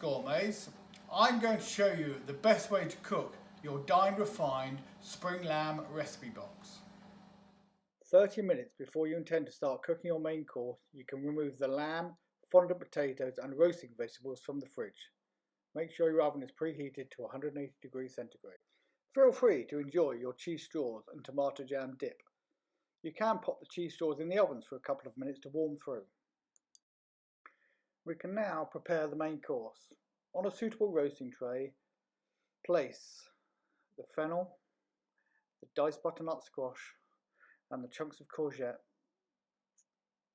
gourmets. I'm going to show you the best way to cook your Dine Refined Spring Lamb recipe box. 30 minutes before you intend to start cooking your main course, you can remove the lamb, fondant potatoes and roasting vegetables from the fridge. Make sure your oven is preheated to 180 degrees centigrade. Feel free to enjoy your cheese straws and tomato jam dip. You can pop the cheese straws in the ovens for a couple of minutes to warm through. We can now prepare the main course. On a suitable roasting tray, place the fennel, the diced butternut squash and the chunks of courgette,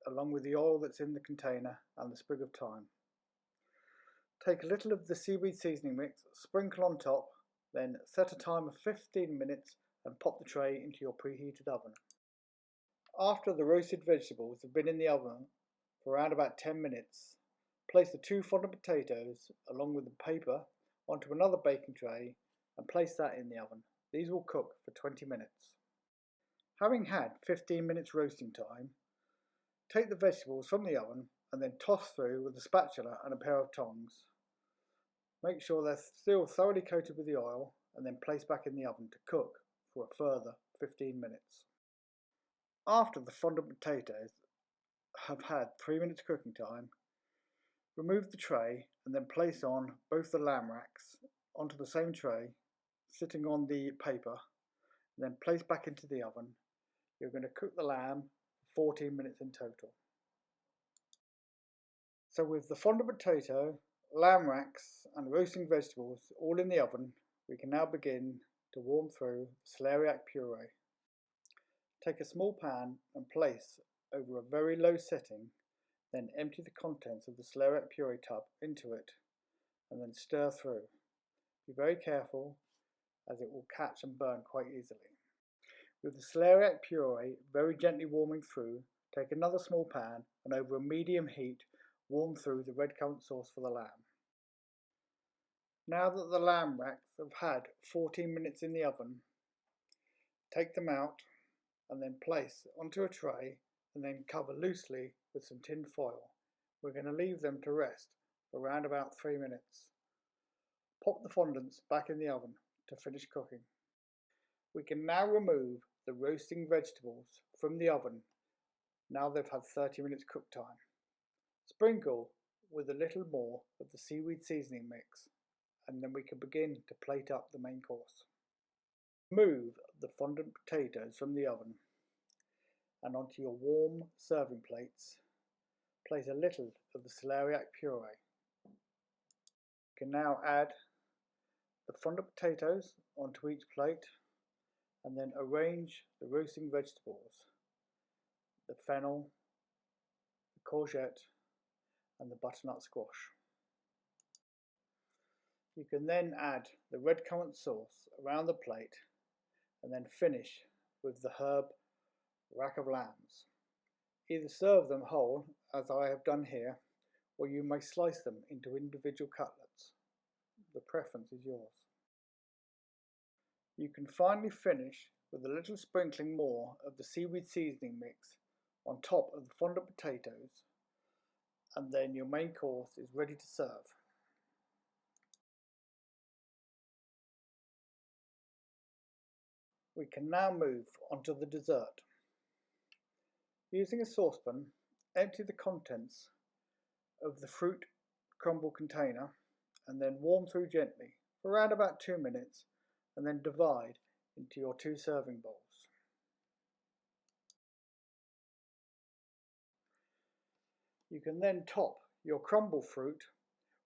along with the oil that's in the container and the sprig of thyme. Take a little of the seaweed seasoning mix, sprinkle on top, then set a timer of 15 minutes and pop the tray into your preheated oven. After the roasted vegetables have been in the oven for around about 10 minutes, place the 2 fondant potatoes along with the paper onto another baking tray and place that in the oven. These will cook for 20 minutes. Having had 15 minutes roasting time, take the vegetables from the oven and then toss through with a spatula and a pair of tongs. Make sure they're still thoroughly coated with the oil and then place back in the oven to cook for a further 15 minutes. After the fondant potatoes have had 3 minutes cooking time, remove the tray and then place on both the lamb racks onto the same tray, sitting on the paper, and then place back into the oven. You're going to cook the lamb for 14 minutes in total. So with the fondant potato, lamb racks and roasting vegetables all in the oven, we can now begin to warm through celeriac puree. Take a small pan and place over a very low setting, then empty the contents of the celeriac puree tub into it and then stir through. Be very careful as it will catch and burn quite easily. With the celeriac puree very gently warming through, take another small pan and over a medium heat warm through the red currant sauce for the lamb. Now that the lamb racks have had 14 minutes in the oven, take them out and then place onto a tray and then cover loosely with some tin foil. We're going to leave them to rest for around about 3 minutes. Pop the fondants back in the oven to finish cooking. We can now remove the roasting vegetables from the oven now they've had 30 minutes cook time. Sprinkle with a little more of the seaweed seasoning mix and then we can begin to plate up the main course. Remove the fondant potatoes from the oven and onto your warm serving plates, place a little of the celeriac puree. You can now add the fondant potatoes onto each plate and then arrange the roasting vegetables, the fennel, the courgette and the butternut squash. You can then add the red currant sauce around the plate and then finish with the herb rack of lambs. Either serve them whole, as I have done here, or you may slice them into individual cutlets. The preference is yours. You can finally finish with a little sprinkling more of the seaweed seasoning mix on top of the fondant potatoes, and then your main course is ready to serve. We can now move on to the dessert. Using a saucepan, empty the contents of the fruit crumble container and then warm through gently for around about 2 minutes and then divide into your 2 serving bowls. You can then top your crumble fruit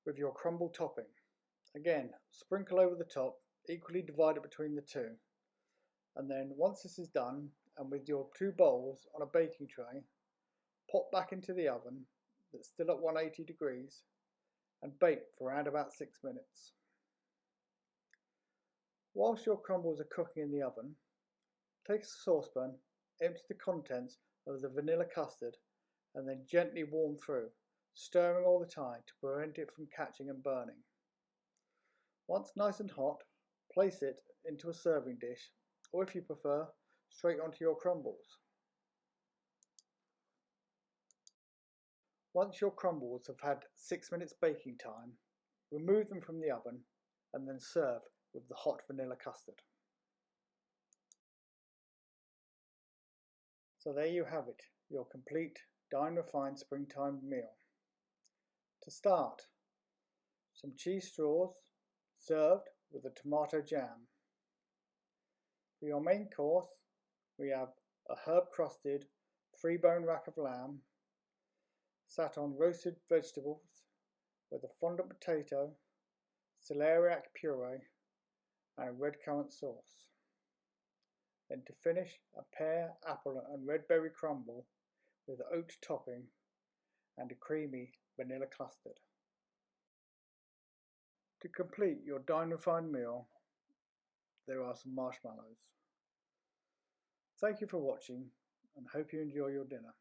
with your crumble topping. Again, sprinkle over the top, equally divided between the 2. And then once this is done, and with your 2 bowls on a baking tray, pop back into the oven that's still at 180 degrees and bake for around about 6 minutes. Whilst your crumbles are cooking in the oven, take a saucepan, empty the contents of the vanilla custard and then gently warm through, stirring all the time to prevent it from catching and burning. Once nice and hot, place it into a serving dish, or if you prefer, straight onto your crumbles. Once your crumbles have had 6 minutes baking time, Remove them from the oven and then serve with the hot vanilla custard. So there you have it, your complete Dine Refined Springtime meal. To start, some cheese straws served with a tomato jam. For your main course, we have a herb-crusted 3-bone rack of lamb, sat on roasted vegetables with a fondant potato, celeriac puree and a red currant sauce. Then to finish, a pear, apple and red berry crumble with oat topping and a creamy vanilla custard. To complete your Dine Refined meal, there are some marshmallows. Thank you for watching and hope you enjoy your dinner.